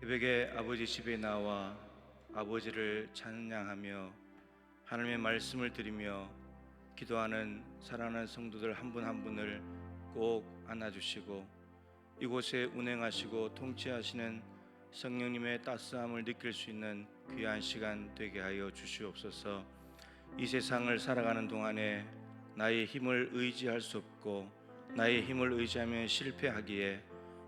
새벽에 아버지 집에 나와 아버지를 찬양하며 하나님의 말씀을 드리며 기도하는 사랑하는 성도들 한 분 한 분을 꼭 안아주시고 이곳에 운행하시고 통치하시는 성령님의 따스함을 느낄 수 있는 귀한 시간 되게 하여 주시옵소서. 이 세상을 살아가는 동안에 나의 힘을 의지할 수 없고 나의 힘을 의지하면 실패하기에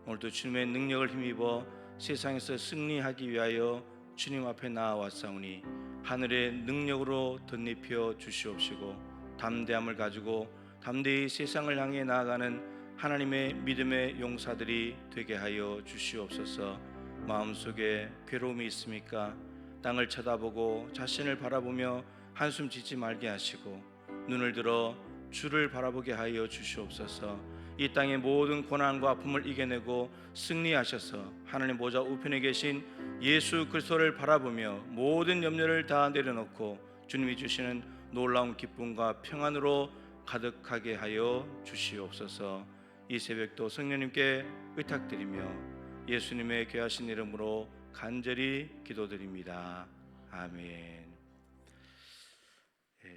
오늘도 주님의 능력을 힘입어 세상에서 승리하기 위하여 주님 앞에 나아왔사오니 하늘의 능력으로 덧입혀 주시옵시고 담대함을 가지고 담대히 세상을 향해 나아가는 하나님의 믿음의 용사들이 되게 하여 주시옵소서. 마음속에 괴로움이 있습니까? 땅을 쳐다보고 자신을 바라보며 한숨 짓지 말게 하시고 눈을 들어 주를 바라보게 하여 주시옵소서. 이 땅의 모든 고난과 아픔을 이겨내고 승리하셔서 하나님 보좌 우편에 계신 예수 그리스도를 바라보며 모든 염려를 다 내려놓고 주님이 주시는 놀라운 기쁨과 평안으로 가득하게 하여 주시옵소서. 이 새벽도 성령님께 의탁드리며 예수님의 귀하신 이름으로 간절히 기도드립니다. 아멘.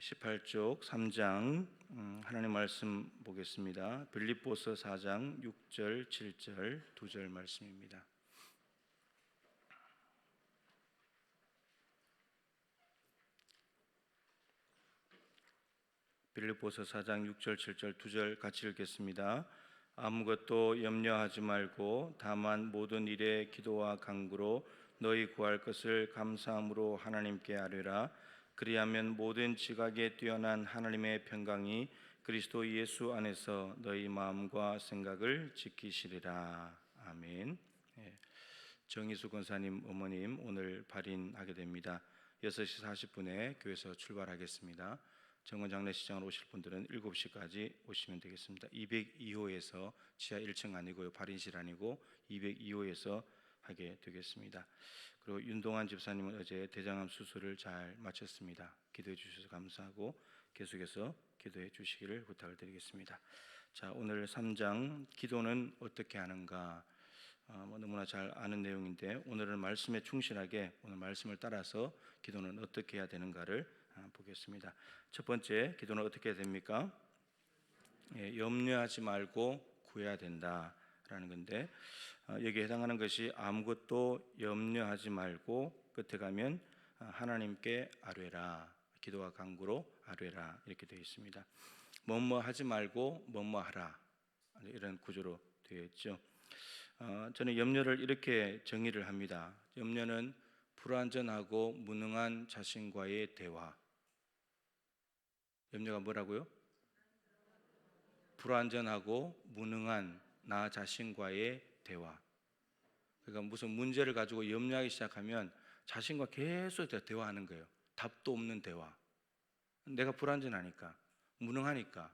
18쪽 3장 하나님 말씀 보겠습니다. 빌립보서 4장 6절 7절 2절 말씀입니다. 빌립보서 4장 6절 7절 2절 같이 읽겠습니다. 아무것도 염려하지 말고 다만 모든 일에 기도와 간구로 너희 구할 것을 감사함으로 하나님께 아뢰라. 그리하면 모든 지각에 뛰어난 하나님의 평강이 그리스도 예수 안에서 너희 마음과 생각을 지키시리라. 아멘. 정희수 권사님 어머님 오늘 발인하게 됩니다. 6시 40분에 교회에서 출발하겠습니다. 정원 장례식장으로 오실 분들은 7시까지 오시면 되겠습니다. 202호에서 지하 1층 아니고요, 발인실 아니고 202호에서 하게 되겠습니다. 그리고 윤동환 집사님은 어제 대장암 수술을 잘 마쳤습니다. 기도해 주셔서 감사하고 계속해서 기도해 주시기를 부탁을 드리겠습니다. 자, 오늘 3장 기도는 어떻게 하는가, 너무나 잘 아는 내용인데 오늘은 말씀에 충실하게 오늘 말씀을 따라서 기도는 어떻게 해야 되는가를 보겠습니다. 첫 번째, 기도는 어떻게 해야 됩니까? 염려하지 말고 구해야 된다라는 건데, 여기에 해당하는 것이 아무것도 염려하지 말고 끝에 가면 하나님께 아뢰라, 기도와 간구로 아뢰라 이렇게 되어 있습니다. 뭐뭐 하지 말고 뭐뭐 하라, 이런 구조로 되어 있죠. 저는 염려를 이렇게 정의를 합니다. 염려는 불완전하고 무능한 자신과의 대화. 염려가 뭐라고요? 불완전하고 무능한 나 자신과의 대화. 그러니까 무슨 문제를 가지고 염려하기 시작하면 자신과 계속 대화하는 거예요. 답도 없는 대화. 내가 불완전하니까, 무능하니까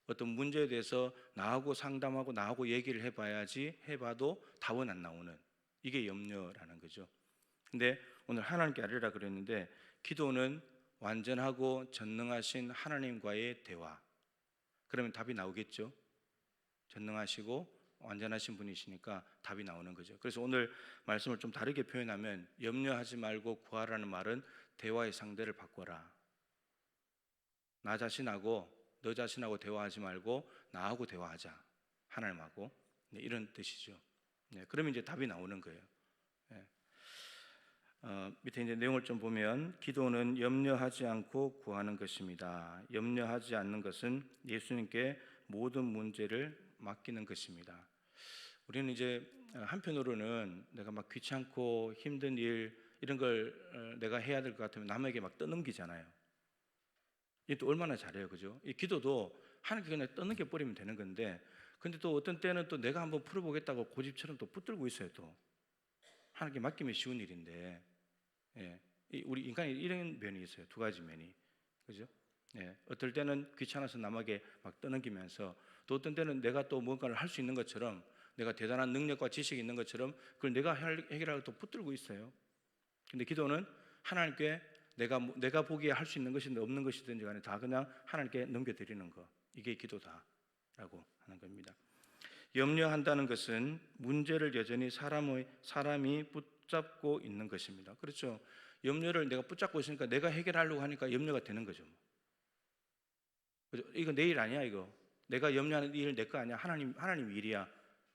어떤 문제에 대해서 나하고 상담하고 나하고 얘기를 해봐야지, 해봐도 답은 안 나오는, 이게 염려라는 거죠. 근데 오늘 하나님께 아뢰라 그랬는데, 기도는 완전하고 전능하신 하나님과의 대화. 그러면 답이 나오겠죠. 전능하시고 완전하신 분이시니까 답이 나오는 거죠. 그래서 오늘 말씀을 좀 다르게 표현하면, 염려하지 말고 구하라는 말은 대화의 상대를 바꿔라. 나 자신하고 너 자신하고 대화하지 말고 나하고 대화하자, 하나님하고. 이런 뜻이죠. 그러면 이제 답이 나오는 거예요. 밑에 이제 내용을 좀 보면, 기도는 염려하지 않고 구하는 것입니다. 염려하지 않는 것은 예수님께 모든 문제를 맡기는 것입니다. 우리는 이제 한편으로는 내가 막 귀찮고 힘든 일 이런 걸 내가 해야 될 것 같으면 남에게 막 떠넘기잖아요. 이게 또 얼마나 잘해요, 그죠? 이 기도도 하나님께 그냥 떠넘겨 버리면 되는 건데, 근데 또 어떤 때는 또 내가 한번 풀어보겠다고 고집처럼 또 붙들고 있어요. 또 하나님께 맡기면 쉬운 일인데, 우리 인간이 이런 면이 있어요. 두 가지 면이, 그죠? 어떨 때는 귀찮아서 남에게 막 떠넘기면서, 또 어떤 때는 내가 또 뭔가를 할 수 있는 것처럼, 내가 대단한 능력과 지식이 있는 것처럼 그걸 내가 해결하고 또 붙들고 있어요. 근데 기도는 하나님께 내가 보기에 할 수 있는 것이든 없는 것이든지 간에 다 그냥 하나님께 넘겨드리는 거, 이게 기도다라고 하는 겁니다. 염려한다는 것은 문제를 여전히 사람이 붙잡고 있는 것입니다. 그렇죠? 염려를 내가 붙잡고 있으니까 내가 해결하려고 하니까 염려가 되는 거죠. 그죠? 이거 내 일 아니야, 이거. 내가 염려하는 일 내 거 아니야. 하나님 일이야.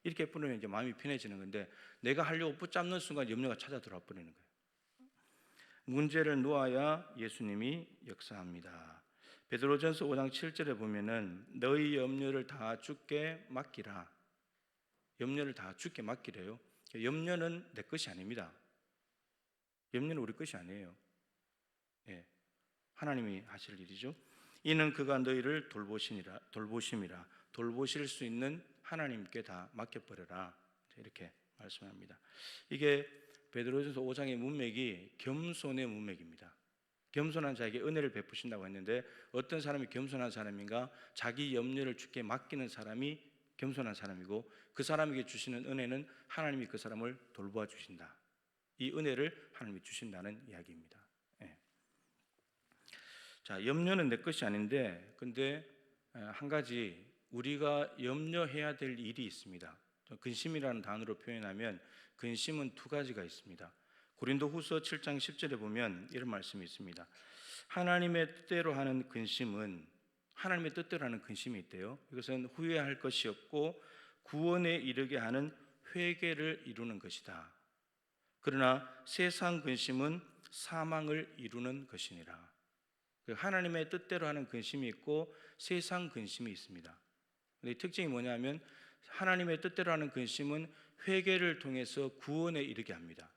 이렇게 뿌리면 이제 마음이 편해지는 건데, 내가 하려고 붙잡는 순간 염려가 찾아 들어와 버리는 거예요. 문제를 놓아야 예수님이 역사합니다. 베드로전서 5장 7절에 보면은 너희 염려를 다 주께 맡기라. 염려를 다 주께 맡기래요. 염려는 내 것이 아닙니다. 염려는 우리 것이 아니에요. 예, 하나님이 하실 일이죠. 이는 그가 너희를 돌보심이라. 돌보실 수 있는 하나님께 다 맡겨버려라. 이렇게 말씀합니다. 이게 베드로전서 5장의 문맥이 겸손의 문맥입니다. 겸손한 자에게 은혜를 베푸신다고 했는데, 어떤 사람이 겸손한 사람인가? 자기 염려를 주께 맡기는 사람이 겸손한 사람이고, 그 사람에게 주시는 은혜는 하나님이 그 사람을 돌보아 주신다. 이 은혜를 하나님이 주신다는 이야기입니다. 예. 자, 염려는 내 것이 아닌데, 근데 한 가지 우리가 염려해야 될 일이 있습니다. 근심이라는 단어로 표현하면 근심은 두 가지가 있습니다. 고린도후서 7장 10절에 보면 이런 말씀이 있습니다. 하나님의 뜻대로 하는 근심은, 하나님의 뜻대로 하는 근심이 있대요. 이것은 후회할 것이 없고 구원에 이르게 하는 회개를 이루는 것이다. 그러나 세상 근심은 사망을 이루는 것이니라. 하나님의 뜻대로 하는 근심이 있고 세상 근심이 있습니다. 근데 특징이 뭐냐면, 하나님의 뜻대로 하는 근심은 회개를 통해서 구원에 이르게 합니다.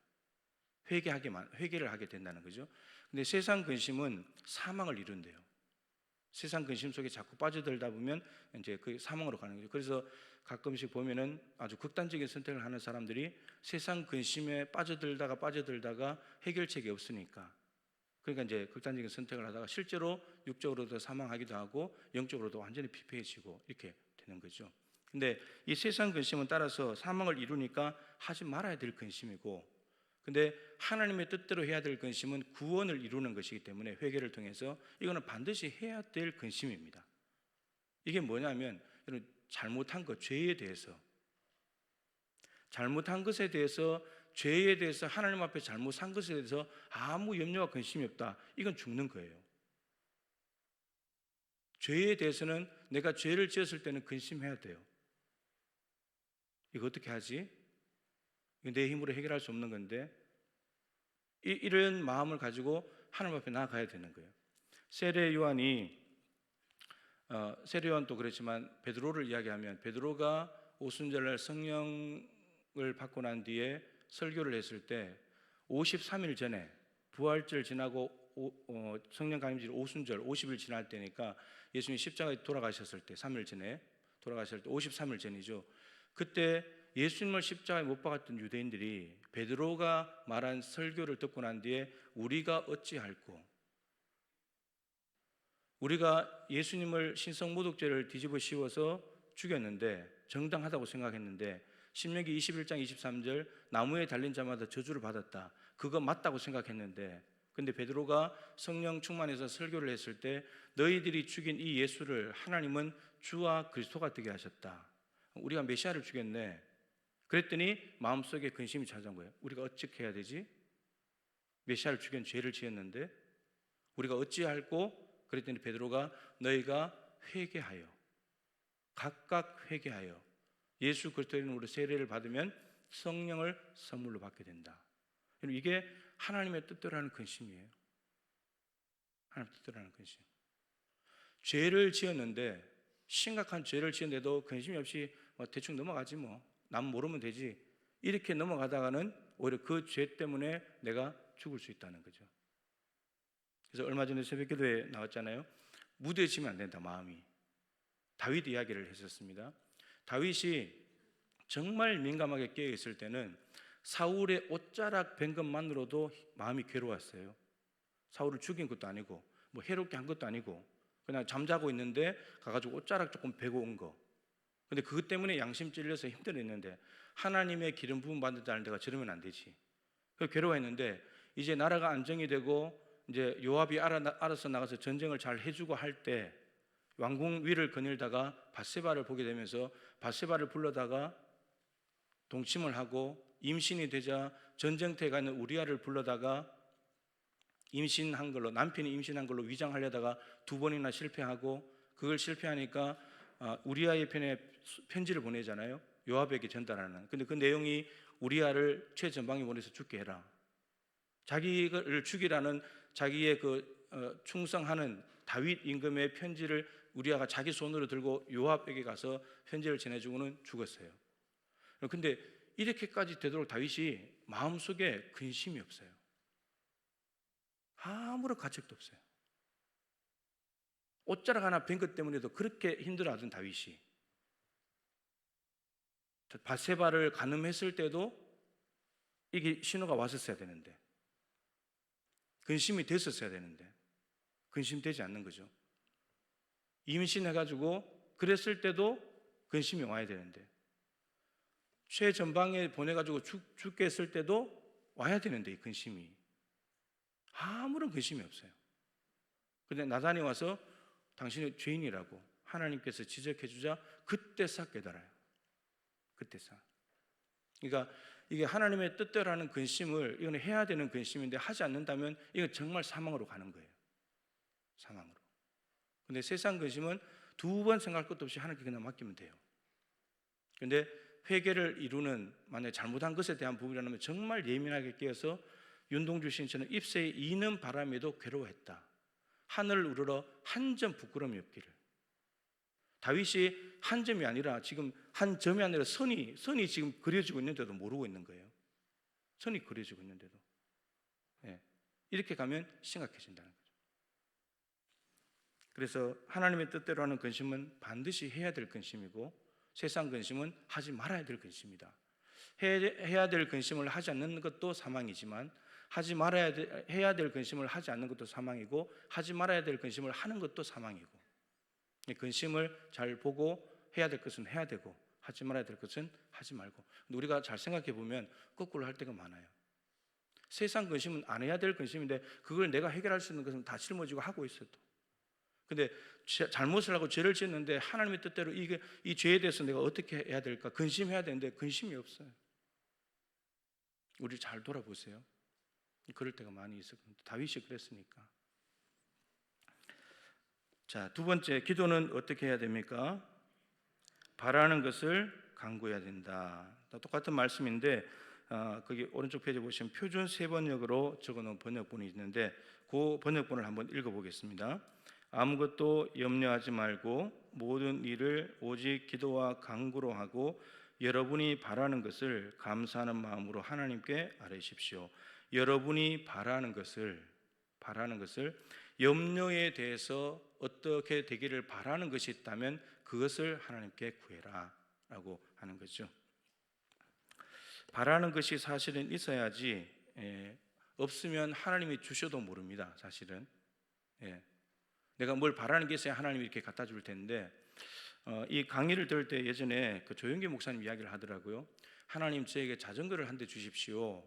회개를 하게 된다는 거죠. 근데 세상 근심은 사망을 이룬대요. 세상 근심 속에 자꾸 빠져들다 보면 이제 그 사망으로 가는 거죠. 그래서 가끔씩 보면은 아주 극단적인 선택을 하는 사람들이 세상 근심에 빠져들다가 해결책이 없으니까, 그러니까 이제 극단적인 선택을 하다가 실제로 육적으로도 사망하기도 하고 영적으로도 완전히 피폐해지고 이렇게 되는 거죠. 근데 이 세상 근심은 따라서 사망을 이루니까 하지 말아야 될 근심이고, 근데 하나님의 뜻대로 해야 될 근심은 구원을 이루는 것이기 때문에 회개를 통해서 이거는 반드시 해야 될 근심입니다. 이게 뭐냐면, 여러분, 잘못한 것, 죄에 대해서, 죄에 대해서 하나님 앞에 잘못 산 것에 대해서 아무 염려와 근심이 없다. 이건 죽는 거예요. 죄에 대해서는 내가 죄를 지었을 때는 근심해야 돼요. 이거 어떻게 하지? 이거 내 힘으로 해결할 수 없는 건데, 이런 마음을 가지고 하나님 앞에 나아가야 되는 거예요. 세례 요한도 그렇지만 베드로를 이야기하면, 베드로가 오순절날 성령을 받고 난 뒤에 설교를 했을 때 53일 전에, 부활절 지나고 성령 강림절 오순절 50일 지날 때니까 예수님이 십자가에 돌아가셨을 때 3일 전에 돌아가셨을 때 53일 전이죠. 그때 예수님을 십자가에 못 박았던 유대인들이 베드로가 말한 설교를 듣고 난 뒤에 우리가 어찌할꼬, 우리가 예수님을 신성모독죄를 뒤집어 씌워서 죽였는데, 정당하다고 생각했는데, 신명기 21장 23절 나무에 달린 자마다 저주를 받았다, 그거 맞다고 생각했는데, 근데 베드로가 성령 충만해서 설교를 했을 때 너희들이 죽인 이 예수를 하나님은 주와 그리스도가 되게 하셨다, 우리가 메시아를 죽였네. 그랬더니 마음속에 근심이 찾아온 거예요. 우리가 어떻게 해야 되지? 메시아를 죽인 죄를 지었는데 우리가 어찌할꼬? 그랬더니 베드로가 너희가 회개하여, 각각 회개하여 예수 그리스도의 이름으로 세례를 받으면 성령을 선물로 받게 된다. 이게 하나님의 뜻대로 하는 근심이에요. 하나님의 뜻대로 하는 근심. 죄를 지었는데, 심각한 죄를 지었는데도 근심이 없이 대충 넘어가지, 남 모르면 되지, 이렇게 넘어가다가는 오히려 그 죄 때문에 내가 죽을 수 있다는 거죠. 그래서 얼마 전에 새벽기도에 나왔잖아요. 무뎌지면 안 된다, 마음이. 다윗 이야기를 했었습니다. 다윗이 정말 민감하게 깨어 있을 때는 사울의 옷자락 벤 것만으로도 마음이 괴로웠어요. 사울을 죽인 것도 아니고 해롭게 한 것도 아니고 그냥 잠자고 있는데 가가지고 옷자락 조금 베고 온 거. 근데 그것 때문에 양심 찔려서 힘들었는데, 하나님의 기름 부음 받는다는 데가 저러면 안 되지. 그래서 괴로워했는데, 이제 나라가 안정이 되고 이제 요압이 알아서 나가서 전쟁을 잘 해주고 할 때 왕궁 위를 거닐다가 밧세바를 보게 되면서 밧세바를 불러다가 동침을 하고 임신이 되자 전쟁터에 가 있는 우리아를 불러다가 임신한 걸로, 남편이 임신한 걸로 위장하려다가 2번이나 실패하고, 그걸 실패하니까 우리아의 편에 편지를 보내잖아요. 요압에게 전달하는. 근데 그 내용이 우리아를 최전방에 보내서 죽게 해라. 자기를 죽이라는 자기의 충성하는 다윗 임금의 편지를 우리아가 자기 손으로 들고 요압에게 가서 편지를 전해주고는 죽었어요. 근데 이렇게까지 되도록 다윗이 마음속에 근심이 없어요. 아무런 가책도 없어요. 옷자락 하나 뺀 것 때문에도 그렇게 힘들어하던 다윗이 밧세바를 간음했을 때도 이게 신호가 왔었어야 되는데, 근심이 됐었어야 되는데 근심되지 않는 거죠. 임신해가지고 그랬을 때도 근심이 와야 되는데, 최전방에 보내가지고 죽게 했을 때도 와야 되는데 이 근심이 아무런 근심이 없어요. 근데 나단이 와서 당신이 죄인이라고 하나님께서 지적해 주자 그때 싹 깨달아요. 그때 싹. 그러니까 이게 하나님의 뜻대로 하는 근심을, 이건 해야 되는 근심인데 하지 않는다면 이건 정말 사망으로 가는 거예요. 사망으로. 근데 세상 근심은 2번 생각할 것도 없이 하나님께 그냥 맡기면 돼요. 근데 회개를 이루는, 만약에 잘못한 것에 대한 부분이라면 정말 예민하게 깨어서 윤동주 시인처럼 잎새에 이는 바람에도 괴로워했다. 하늘을 우러러 한 점 부끄러움이 없기를. 다윗이 한 점이 아니라 지금 한 점이 아니라 선이 지금 그려지고 있는데도 모르고 있는 거예요. 선이 그려지고 있는데도. 네. 이렇게 가면 심각해진다는 거죠. 그래서 하나님의 뜻대로 하는 근심은 반드시 해야 될 근심이고, 세상 근심은 하지 말아야 될 근심이다. 해야 될 근심을 하지 않는 것도 사망이지만, 해야 될 근심을 하지 않는 것도 사망이고, 하지 말아야 될 근심을 하는 것도 사망이고, 근심을 잘 보고 해야 될 것은 해야 되고 하지 말아야 될 것은 하지 말고. 근데 우리가 잘 생각해 보면 거꾸로 할 때가 많아요. 세상 근심은 안 해야 될 근심인데 그걸 내가 해결할 수 있는 것은 다 짊어지고 하고 있어도, 근데 잘못을 하고 죄를 짓는데 하나님의 뜻대로 이 죄에 대해서 내가 어떻게 해야 될까 근심해야 되는데 근심이 없어요. 우리 잘 돌아보세요. 그럴 때가 많이 있었거든요. 다윗이 그랬으니까. 자, 2번째, 기도는 어떻게 해야 됩니까? 바라는 것을 간구해야 된다. 똑같은 말씀인데 거기 오른쪽 페이지 보시면 표준 3번역으로 적어놓은 번역본이 있는데 그 번역본을 한번 읽어보겠습니다. 아무것도 염려하지 말고 모든 일을 오직 기도와 간구로 하고 여러분이 바라는 것을 감사하는 마음으로 하나님께 아뢰십시오. 여러분이 바라는 것을 염려에 대해서 어떻게 되기를 바라는 것이 있다면 그것을 하나님께 구해라 라고 하는 거죠. 바라는 것이 사실은 있어야지, 없으면 하나님이 주셔도 모릅니다. 사실은 내가 뭘 바라는 게 있어야 하나님이 이렇게 갖다 줄 텐데, 이 강의를 들을 때 예전에 그 조영기 목사님 이야기를 하더라고요. 하나님 저에게 자전거를 한 대 주십시오.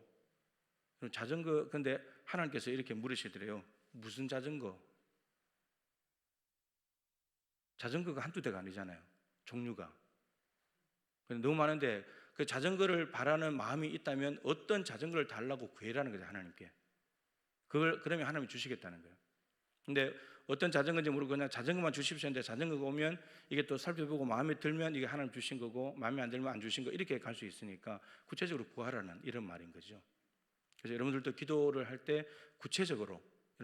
자전거, 근데 하나님께서 이렇게 물으시더래요. 무슨 자전거? 자전거가 한두 대가 아니잖아요. 종류가. 너무 많은데 그 자전거를 바라는 마음이 있다면 어떤 자전거를 달라고 구해라는 거죠. 하나님께. 그러면 하나님이 주시겠다는 거예요. 근데 어떤 자전거인지 모르고 그냥 자전거만 주십시오 했는데 자전거가 오면 이게 또 살펴보고 마음에 들면 이게 하나님 주신 거고 마음에 안 들면 안 주신 거, 이렇게 갈 수 있으니까 구체적으로 구하라는 이런 말인 거죠. 그래서 여러분들도 기도를 할 때 구체적으로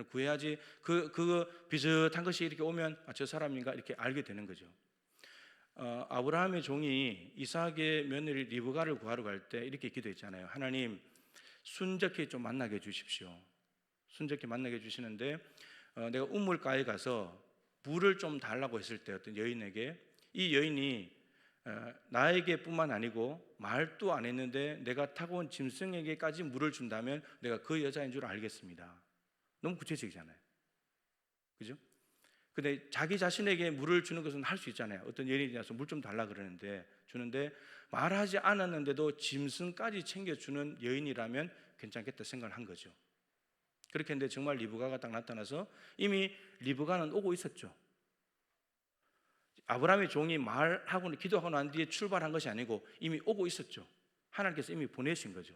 구해야지 그 비슷한 것이 이렇게 오면 저 사람인가 이렇게 알게 되는 거죠. 아브라함의 종이 이삭의 며느리 리브가를 구하러 갈 때 이렇게 기도했잖아요. 하나님, 순적히 좀 만나게 해주십시오. 순적히 만나게 해주시는데 내가 우물가에 가서 물을 좀 달라고 했을 때 어떤 여인에게, 이 여인이 나에게 뿐만 아니고 말도 안 했는데 내가 타고 온 짐승에게까지 물을 준다면 내가 그 여자인 줄 알겠습니다. 너무 구체적이잖아요. 그죠? 근데 자기 자신에게 물을 주는 것은 할 수 있잖아요. 어떤 여인이 와서 물 좀 달라 그러는데 주는데 말하지 않았는데도 짐승까지 챙겨주는 여인이라면 괜찮겠다 생각을 한 거죠. 그렇게 했는데 정말 리브가가 딱 나타나서 이미 리브가는 오고 있었죠. 아브라함의 종이 말하고 기도하고 난 뒤에 출발한 것이 아니고 이미 오고 있었죠. 하나님께서 이미 보내신 거죠.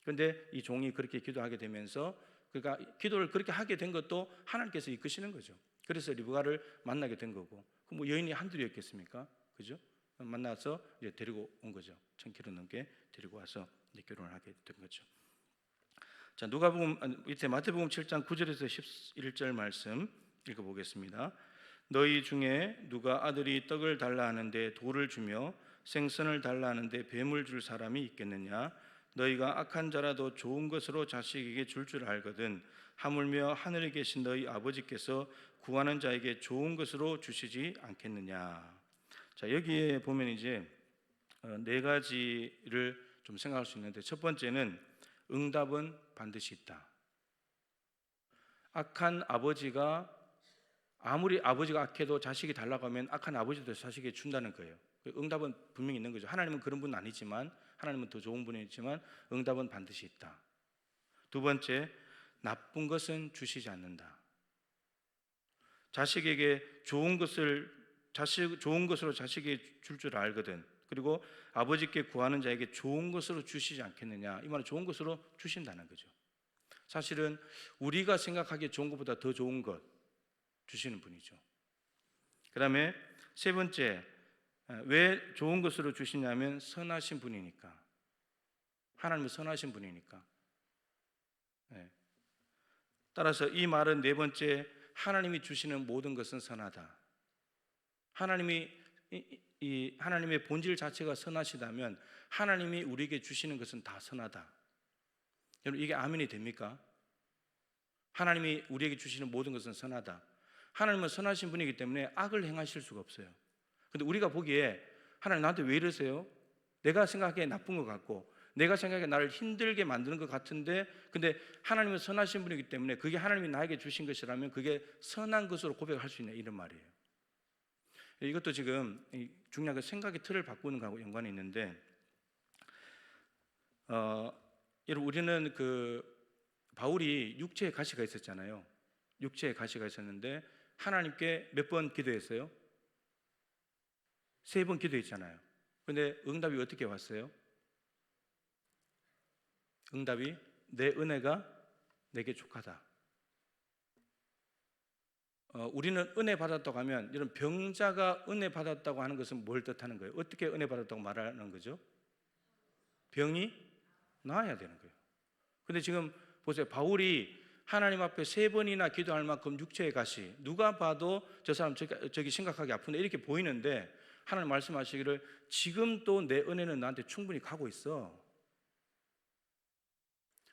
그런데 이 종이 그렇게 기도하게 되면서 그러니까 기도를 그렇게 하게 된 것도 하나님께서 이끄시는 거죠. 그래서 리브가를 만나게 된 거고, 뭐 여인이 한둘이었겠습니까? 그죠? 만나서 이제 데리고 온 거죠. 1000km 넘게 데리고 와서 이제 결혼을 하게 된 거죠. 자, 누가복음 밑에 마태복음 7장 9절에서 11절 말씀 읽어보겠습니다. 너희 중에 누가 아들이 떡을 달라 하는데 돌을 주며 생선을 달라 하는데 뱀을 줄 사람이 있겠느냐? 너희가 악한 자라도 좋은 것으로 자식에게 줄 알거든 하물며 하늘에 계신 너희 아버지께서 구하는 자에게 좋은 것으로 주시지 않겠느냐. 자, 여기에 보면 이제 네 가지를 좀 생각할 수 있는데, 첫 번째는 응답은 반드시 있다. 악한 아버지가 아무리 아버지가 악해도 자식이 달라고 하면 악한 아버지도 자식에게 준다는 거예요. 응답은 분명히 있는 거죠. 하나님은 그런 분은 아니지만, 하나님은 더 좋은 분이지만 응답은 반드시 있다. 두 번째, 나쁜 것은 주시지 않는다. 자식에게 좋은 것으로 자식에게 줄 알거든. 그리고 아버지께 구하는 자에게 좋은 것으로 주시지 않겠느냐. 이 말은 좋은 것으로 주신다는 거죠. 사실은 우리가 생각하기에 좋은 것보다 더 좋은 것 주시는 분이죠. 그 다음에 세 번째, 왜 좋은 것으로 주시냐면 선하신 분이니까. 하나님은 선하신 분이니까. 따라서 이 말은 네 번째, 하나님이 주시는 모든 것은 선하다. 하나님의 본질 자체가 선하시다면 하나님이 우리에게 주시는 것은 다 선하다. 여러분, 이게 아멘이 됩니까? 하나님이 우리에게 주시는 모든 것은 선하다. 하나님은 선하신 분이기 때문에 악을 행하실 수가 없어요. 근데 우리가 보기에 하나님 나한테 왜 이러세요? 내가 생각하기에 나쁜 것 같고 내가 생각하기에 나를 힘들게 만드는 것 같은데, 근데 하나님은 선하신 분이기 때문에 그게 하나님이 나에게 주신 것이라면 그게 선한 것으로 고백할 수 있는 이런 말이에요. 이것도 지금 중요한 생각의 틀을 바꾸는 거하고 연관이 있는데, 여러분, 우리는 바울이 육체의 가시가 있었잖아요. 육체의 가시가 있었는데 하나님께 몇 번 기도했어요? 3번 기도했잖아요. 근데 응답이 어떻게 왔어요? 응답이 내 은혜가 내게 족하다. 우리는 은혜 받았다고 하면, 이런 병자가 은혜 받았다고 하는 것은 뭘 뜻하는 거예요? 어떻게 은혜 받았다고 말하는 거죠? 병이 나아야 되는 거예요. 근데 지금 보세요. 바울이 하나님 앞에 3번이나 기도할 만큼 육체의 가시, 누가 봐도 저 사람 저기 심각하게 아픈데 이렇게 보이는데 하나님 말씀하시기를 지금 또 내 은혜는 나한테 충분히 가고 있어.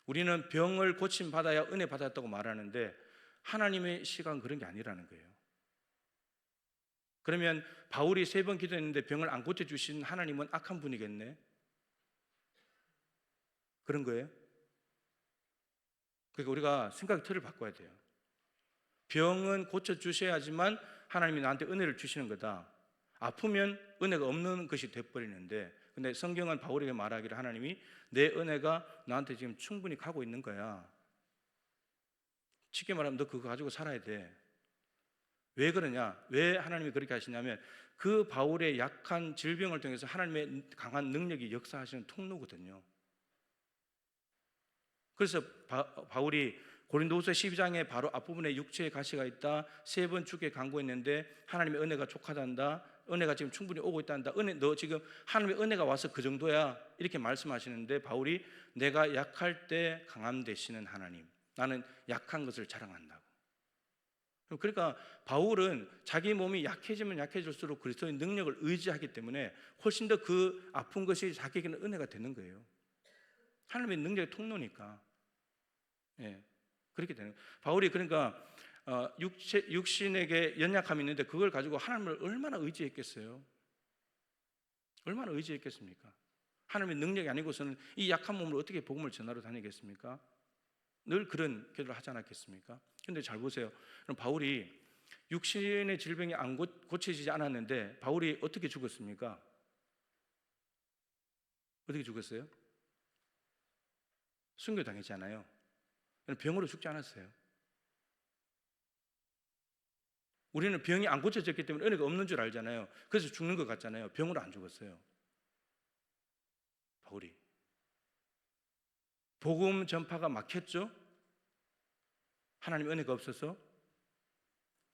우리는 병을 고침 받아야 은혜 받았다고 말하는데 하나님의 시각은 그런 게 아니라는 거예요. 그러면 바울이 3번 기도했는데 병을 안 고쳐주신 하나님은 악한 분이겠네? 그런 거예요? 그러니까 우리가 생각의 틀을 바꿔야 돼요. 병은 고쳐주셔야지만 하나님이 나한테 은혜를 주시는 거다. 아프면 은혜가 없는 것이 돼버리는데, 근데 성경은 바울에게 말하기를 하나님이 내 은혜가 나한테 지금 충분히 가고 있는 거야. 쉽게 말하면 너 그거 가지고 살아야 돼. 왜 그러냐? 왜 하나님이 그렇게 하시냐면 그 바울의 약한 질병을 통해서 하나님의 강한 능력이 역사하시는 통로거든요. 그래서 바울이 고린도후서 12장에 바로 앞부분에 육체의 가시가 있다, 3번 죽게 간구했는데 하나님의 은혜가 족하단다, 은혜가 지금 충분히 오고 있단다, 너 지금 하나님의 은혜가 와서 그 정도야, 이렇게 말씀하시는데 바울이 내가 약할 때 강함 되시는 하나님, 나는 약한 것을 자랑한다고. 그러니까 바울은 자기 몸이 약해지면 약해질수록 그리스도의 능력을 의지하기 때문에 훨씬 더 그 아픈 것이 자기에게는 은혜가 되는 거예요. 하나님의 능력의 통로니까. 그렇게 되는 거예요. 바울이 그러니까 육신에게 연약함이 있는데 그걸 가지고 하나님을 얼마나 의지했겠어요? 얼마나 의지했겠습니까? 하나님의 능력이 아니고서는 이 약한 몸을 어떻게 복음을 전하러 다니겠습니까? 늘 그런 기도를 하지 않았겠습니까? 그런데 잘 보세요. 그럼 바울이 육신의 질병이 안 고쳐지지 않았는데 바울이 어떻게 죽었습니까? 어떻게 죽었어요? 순교당했잖아요. 병으로 죽지 않았어요. 우리는 병이 안 고쳐졌기 때문에 은혜가 없는 줄 알잖아요. 그래서 죽는 것 같잖아요. 병으로 안 죽었어요. 바울이. 복음 전파가 막혔죠? 하나님 은혜가 없어서?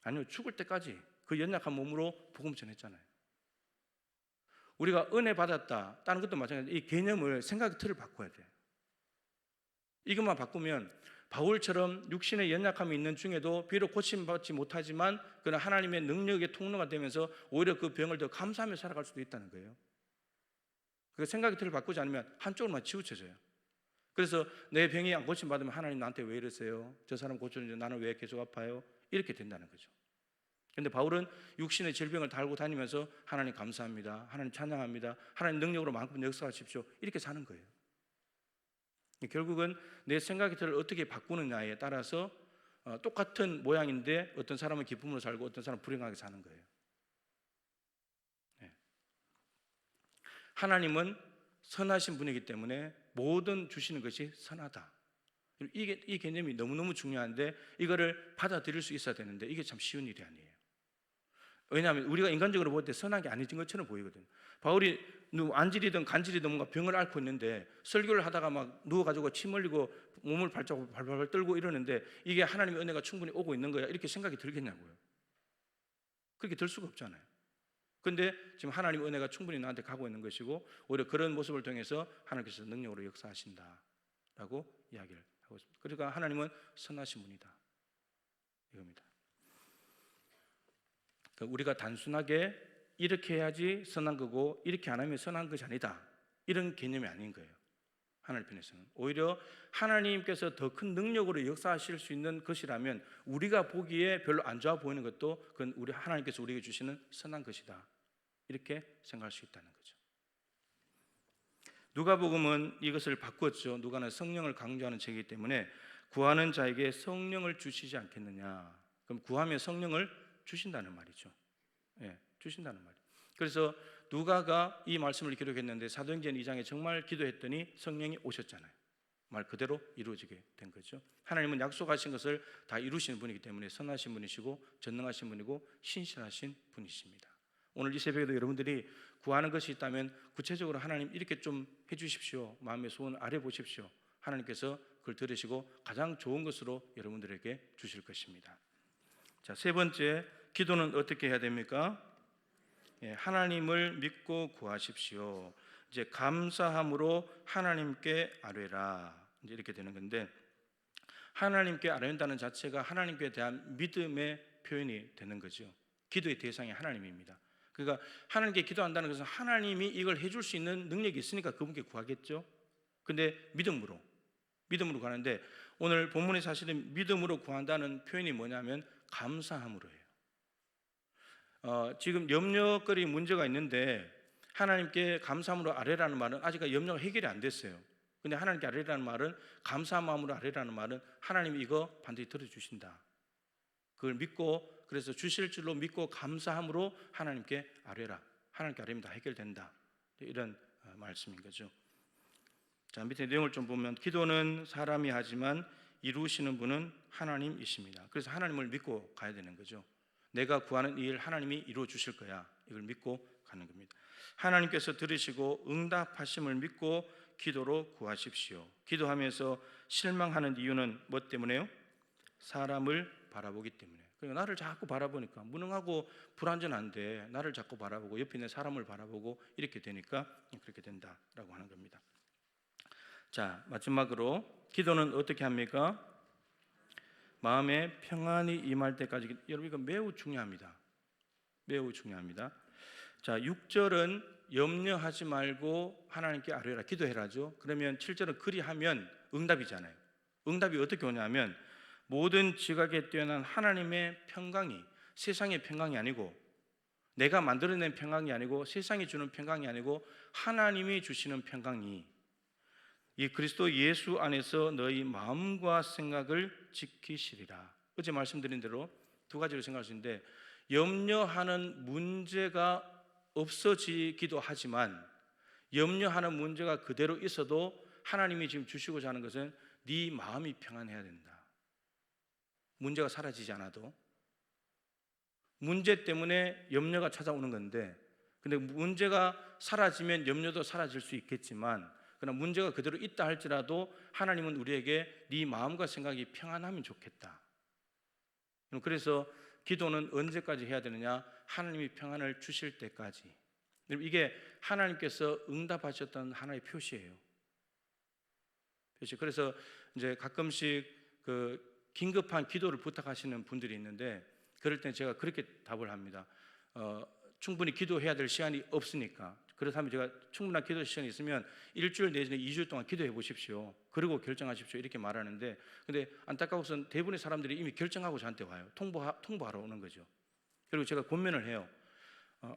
아니요, 죽을 때까지 그 연약한 몸으로 복음 전했잖아요. 우리가 은혜 받았다, 다른 것도 마찬가지로 이 개념을, 생각의 틀을 바꿔야 돼요. 이것만 바꾸면 바울처럼 육신의 연약함이 있는 중에도 비록 고침받지 못하지만 그러나 하나님의 능력의 통로가 되면서 오히려 그 병을 더 감사하며 살아갈 수도 있다는 거예요. 그 생각의 틀을 바꾸지 않으면 한쪽으로만 치우쳐져요. 그래서 내 병이 안 고침받으면 하나님 나한테 왜 이러세요? 저 사람 고쳐주는데 나는 왜 계속 아파요? 이렇게 된다는 거죠. 그런데 바울은 육신의 질병을 달고 다니면서 하나님 감사합니다, 하나님 찬양합니다, 하나님 능력으로 만큼 역사하십시오, 이렇게 사는 거예요. 결국은 내 생각의 틀을 어떻게 바꾸느냐에 따라서 똑같은 모양인데 어떤 사람은 기쁨으로 살고 어떤 사람은 불행하게 사는 거예요. 하나님은 선하신 분이기 때문에 모든 주시는 것이 선하다. 이 개념이 너무너무 중요한데 이거를 받아들일 수 있어야 되는데 이게 참 쉬운 일이 아니에요. 왜냐하면 우리가 인간적으로 볼 때 선한 게 아닌 것처럼 보이거든요. 바울이 안질이든 간질이든 뭔가 병을 앓고 있는데 설교를 하다가 막 누워가지고 침 흘리고 몸을 발자국 발발 떨고 이러는데 이게 하나님의 은혜가 충분히 오고 있는 거야, 이렇게 생각이 들겠냐고요. 그렇게 들 수가 없잖아요. 근데 지금 하나님의 은혜가 충분히 나한테 가고 있는 것이고 오히려 그런 모습을 통해서 하나님께서 능력으로 역사하신다라고 이야기를 하고 있습니다. 그러니까 하나님은 선하신 분이다, 이겁니다. 우리가 단순하게 이렇게 해야지 선한 거고 이렇게 안 하면 선한 것이 아니다, 이런 개념이 아닌 거예요. 하나님 편에서는 오히려 하나님께서 더 큰 능력으로 역사하실 수 있는 것이라면 우리가 보기에 별로 안 좋아 보이는 것도 그건 우리 하나님께서 우리에게 주시는 선한 것이다, 이렇게 생각할 수 있다는 거죠. 누가복음은 이것을 바꿨죠. 누가는 성령을 강조하는 책이기 때문에 구하는 자에게 성령을 주시지 않겠느냐. 그럼 구하면 성령을 주신다는 말이죠. 예, 주신다는 말이에요. 그래서 누가가 이 말씀을 기록했는데 사도행전 2장에 정말 기도했더니 성령이 오셨잖아요. 말 그대로 이루어지게 된 거죠. 하나님은 약속하신 것을 다 이루시는 분이기 때문에 선하신 분이시고 전능하신 분이고 신실하신 분이십니다. 오늘 이 새벽에도 여러분들이 구하는 것이 있다면 구체적으로 하나님 이렇게 좀 해주십시오, 마음의 소원을 아뢰보십시오. 하나님께서 그걸 들으시고 가장 좋은 것으로 여러분들에게 주실 것입니다. 자, 세 번째, 기도는 어떻게 해야 됩니까? 하나님을 믿고 구하십시오. 이제 감사함으로 하나님께 아뢰라, 이제 이렇게 되는 건데, 하나님께 아뢰는다는 자체가 하나님께 대한 믿음의 표현이 되는 거죠. 기도의 대상이 하나님입니다. 그러니까 하나님께 기도한다는 것은 하나님이 이걸 해줄 수 있는 능력이 있으니까 그분께 구하겠죠. 근데 믿음으로 구하는데 오늘 본문의 사실은 믿음으로 구한다는 표현이 뭐냐면 감사함으로 해요. 지금 염려거리 문제가 있는데 하나님께 감사함으로 아뢰라는 말은 아직 염려가 해결이 안 됐어요. 근데 하나님께 아뢰라는 말은, 감사한 마음으로 아뢰라는 말은 하나님이 이거 반드시 들어주신다, 그걸 믿고, 그래서 주실 줄로 믿고 감사함으로 하나님께 아뢰라, 하나님께 아뢰면 다 해결된다, 이런 말씀인 거죠. 자, 밑에 내용을 좀 보면 기도는 사람이 하지만 이루시는 분은 하나님이십니다. 그래서 하나님을 믿고 가야 되는 거죠. 내가 구하는 이 일 하나님이 이루어 주실 거야, 이걸 믿고 가는 겁니다. 하나님께서 들으시고 응답하심을 믿고 기도로 구하십시오. 기도하면서 실망하는 이유는 뭐 때문에요? 사람을 바라보기 때문에. 그러니까 나를 자꾸 바라보니까 무능하고 불완전한데 나를 자꾸 바라보고 옆에 있는 사람을 바라보고 이렇게 되니까 그렇게 된다라고 하는 겁니다. 자, 마지막으로 기도는 어떻게 합니까? 마음에 평안이 임할 때까지. 여러분, 이거 매우 중요합니다. 매우 중요합니다. 자, 6절은 염려하지 말고 하나님께 아뢰라, 기도해라죠. 그러면 7절은 그리하면 응답이잖아요. 응답이 어떻게 오냐면 모든 지각에 뛰어난 하나님의 평강이, 세상의 평강이 아니고 내가 만들어낸 평강이 아니고 세상이 주는 평강이 아니고 하나님이 주시는 평강이 이 그리스도 예수 안에서 너희 마음과 생각을 지키시리라. 어제 말씀드린 대로 두 가지로 생각할 수 있는데, 염려하는 문제가 없어지기도 하지만 염려하는 문제가 그대로 있어도 하나님이 지금 주시고자 하는 것은 네 마음이 평안해야 된다. 문제가 사라지지 않아도 문제 때문에 염려가 찾아오는 건데, 근데 문제가 사라지면 염려도 사라질 수 있겠지만, 그러나 문제가 그대로 있다 할지라도 하나님은 우리에게 네 마음과 생각이 평안하면 좋겠다. 그래서 기도는 언제까지 해야 되느냐? 하나님이 평안을 주실 때까지. 이게 하나님께서 응답하셨던 하나의 표시예요. 표시. 그래서 이제 가끔씩 그 긴급한 기도를 부탁하시는 분들이 있는데, 그럴 때 제가 그렇게 답을 합니다. 충분히 기도해야 될 시간이 없으니까. 그렇다면 제가 충분한 기도 시간이 있으면 일주일 내지는 2주일 동안 기도해 보십시오. 그리고 결정하십시오. 이렇게 말하는데, 근데 안타까워서는 대부분의 사람들이 이미 결정하고 저한테 와요. 통보하러 오는 거죠. 그리고 제가 권면을 해요.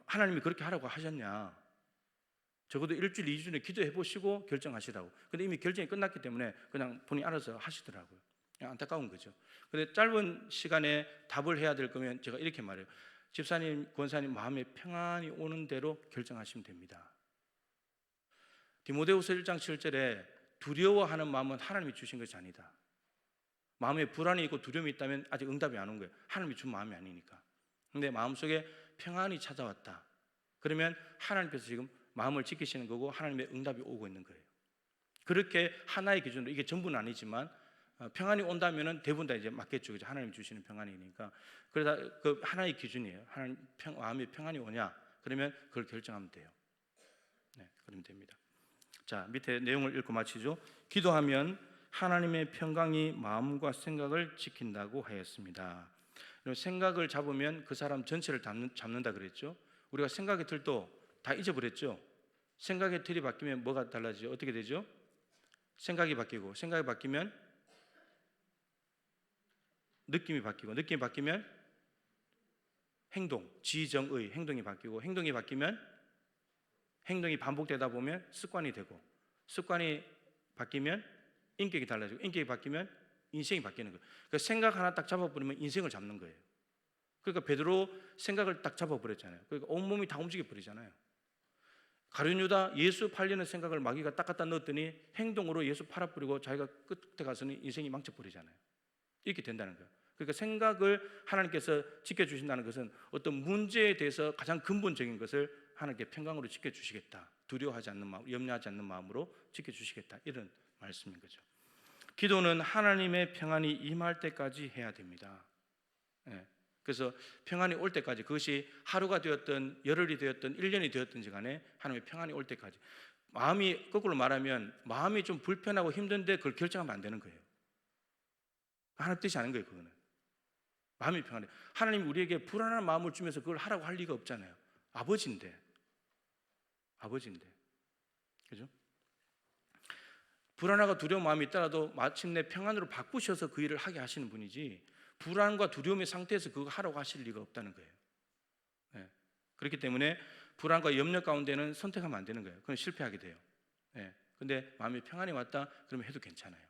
하나님이 그렇게 하라고 하셨냐? 적어도 일주일, 2주는 기도해 보시고 결정하시라고. 근데 이미 결정이 끝났기 때문에 그냥 본인이 알아서 하시더라고요. 안타까운 거죠. 근데 짧은 시간에 답을 해야 될 거면 제가 이렇게 말해요. 집사님, 권사님 마음에 평안이 오는 대로 결정하시면 됩니다. 디모데후서 1장 7절에 두려워하는 마음은 하나님이 주신 것이 아니다. 마음에 불안이 있고 두려움이 있다면 아직 응답이 안 온 거예요. 하나님이 준 마음이 아니니까. 근데 마음속에 평안이 찾아왔다. 그러면 하나님께서 지금 마음을 지키시는 거고 하나님의 응답이 오고 있는 거예요. 그렇게 하나의 기준으로, 이게 전부는 아니지만 평안이 온다면은 대부분 다 이제 맞겠죠. 하나님 주시는 평안이니까. 그러다 그 하나의 기준이에요. 하나님 마음에 평안이 오냐? 그러면 그걸 결정하면 돼요. 네, 그러면 됩니다. 자, 밑에 내용을 읽고 마치죠. 기도하면 하나님의 평강이 마음과 생각을 지킨다고 하였습니다. 생각을 잡으면 그 사람 전체를 잡는다 그랬죠. 우리가 생각의 틀도 다 잊어버렸죠. 생각의 틀이 바뀌면 뭐가 달라지죠? 어떻게 되죠? 생각이 바뀌고, 생각이 바뀌면 느낌이 바뀌고, 느낌이 바뀌면 행동, 지정의 행동이 바뀌고, 행동이 바뀌면 행동이 반복되다 보면 습관이 되고, 습관이 바뀌면 인격이 달라지고, 인격이 바뀌면 인생이 바뀌는 거예요. 그러니까 생각 하나 딱 잡아버리면 인생을 잡는 거예요. 그러니까 베드로 생각을 딱 잡아버렸잖아요. 그러니까 온몸이 다 움직여버리잖아요. 가룟 유다 예수 팔리는 생각을 마귀가 딱 갖다 넣었더니 행동으로 예수 팔아버리고 자기가 끝에 가서는 인생이 망쳐버리잖아요. 이렇게 된다는 거예요. 그러니까 생각을 하나님께서 지켜주신다는 것은 어떤 문제에 대해서 가장 근본적인 것을 하나님께 평강으로 지켜주시겠다. 두려워하지 않는 마음, 염려하지 않는 마음으로 지켜주시겠다. 이런 말씀인 거죠. 기도는 하나님의 평안이 임할 때까지 해야 됩니다. 네. 그래서 평안이 올 때까지, 그것이 하루가 되었든 열흘이 되었든 1년이 되었든지 간에 하나님의 평안이 올 때까지. 마음이, 거꾸로 말하면 마음이 좀 불편하고 힘든데 그걸 결정하면 안 되는 거예요. 하나님 뜻이 아닌 거예요. 그거는 마음이 평안해. 하나님이 우리에게 불안한 마음을 주면서 그걸 하라고 할 리가 없잖아요. 아버지인데 그죠? 불안하고 두려운 마음이 있더라도 마침내 평안으로 바꾸셔서 그 일을 하게 하시는 분이지, 불안과 두려움의 상태에서 그거 하라고 하실 리가 없다는 거예요. 네. 그렇기 때문에 불안과 염려 가운데는 선택하면 안 되는 거예요. 그건 실패하게 돼요. 네. 근데 마음이 평안이 왔다 그러면 해도 괜찮아요.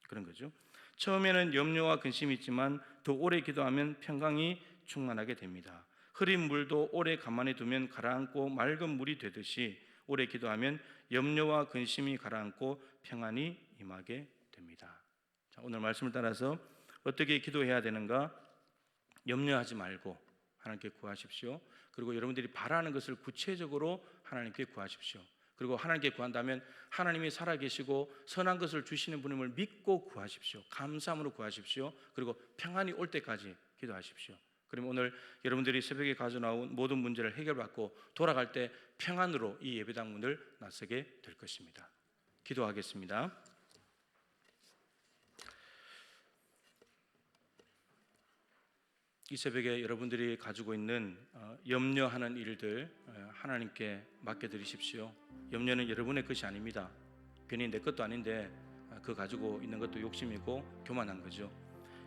그런 거죠. 처음에는 염려와 근심이 있지만 더 오래 기도하면 평강이 충만하게 됩니다. 흐린 물도 오래 가만히 두면 가라앉고 맑은 물이 되듯이 오래 기도하면 염려와 근심이 가라앉고 평안이 임하게 됩니다. 자, 오늘 말씀을 따라서 어떻게 기도해야 되는가? 염려하지 말고 하나님께 구하십시오. 그리고 여러분들이 바라는 것을 구체적으로 하나님께 구하십시오. 그리고 하나님께 구한다면 하나님이 살아계시고 선한 것을 주시는 분임을 믿고 구하십시오. 감사함으로 구하십시오. 그리고 평안이 올 때까지 기도하십시오. 그러면 오늘 여러분들이 새벽에 가져나온 모든 문제를 해결받고 돌아갈 때 평안으로 이 예배당 문을 나서게 될 것입니다. 기도하겠습니다. 이 새벽에 여러분들이 가지고 있는 염려하는 일들 하나님께 맡겨드리십시오. 염려는 여러분의 것이 아닙니다. 괜히 내 것도 아닌데 그거 가지고 있는 것도 욕심이고 교만한 거죠.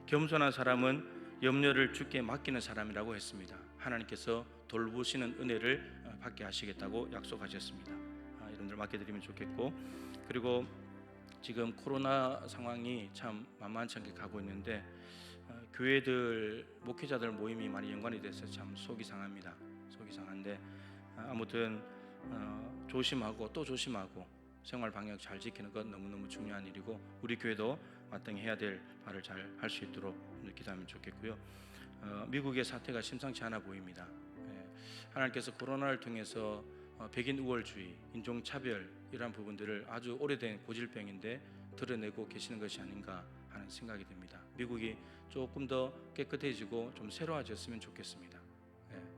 겸손한 사람은 염려를 주께 맡기는 사람이라고 했습니다. 하나님께서 돌보시는 은혜를 받게 하시겠다고 약속하셨습니다. 여러분들 맡겨드리면 좋겠고, 그리고 지금 코로나 상황이 참 만만치 않게 가고 있는데 교회들 목회자들 모임이 많이 연관이 돼서 참 속이 상합니다. 속이 상한데 아무튼 조심하고 또 조심하고 생활 방역 잘 지키는 것 너무너무 중요한 일이고, 우리 교회도 마땅히 해야 될 바를 잘 할 수 있도록 기도하면 좋겠고요. 미국의 사태가 심상치 않아 보입니다. 하나님께서 코로나를 통해서 백인 우월주의, 인종차별 이러한 부분들을 아주 오래된 고질병인데 드러내고 계시는 것이 아닌가 하는 생각이 듭니다. 미국이 조금 더 깨끗해지고 좀 새로워졌으면 좋겠습니다.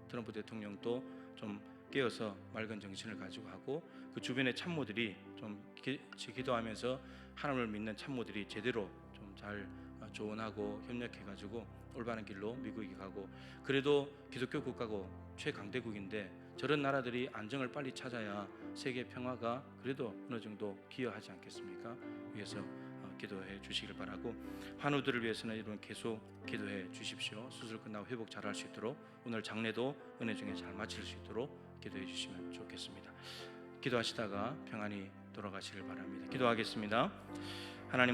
트럼프 대통령도 좀 깨어서 맑은 정신을 가지고 하고 그 주변의 참모들이 좀 기도하면서 하나님을 믿는 참모들이 제대로 좀 잘 조언하고 협력해가지고 올바른 길로 미국이 가고, 그래도 기독교 국가고 최강대국인데 저런 나라들이 안정을 빨리 찾아야 세계 평화가 그래도 어느 정도 기여하지 않겠습니까? 위해서 기도해 주시길 바라고, 환우들을 위해서는 여러분 계속 기도해 주십시오. 수술 끝나고 회복 잘할 수 있도록, 오늘 장례도 은혜 중에 잘 마칠 수 있도록 기도해 주시면 좋겠습니다. 기도하시다가 평안히 돌아가시길 바랍니다. 기도하겠습니다. 하나님